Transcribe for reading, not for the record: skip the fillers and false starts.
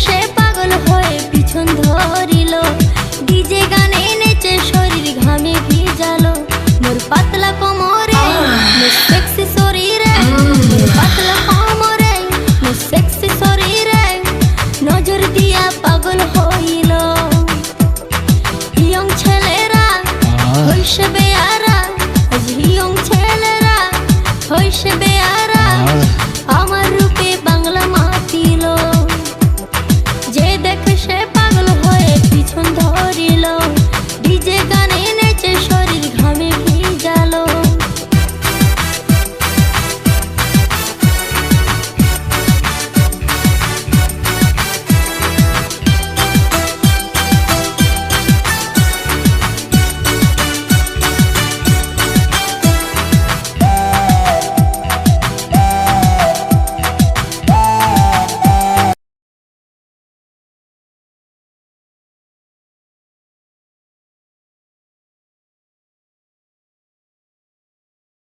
সে পাগল হয়ে পিছন ধরিল, ডিজে গানে নেচে শরীর ঘামে ভিজালো, মোর পাতলা কোমরে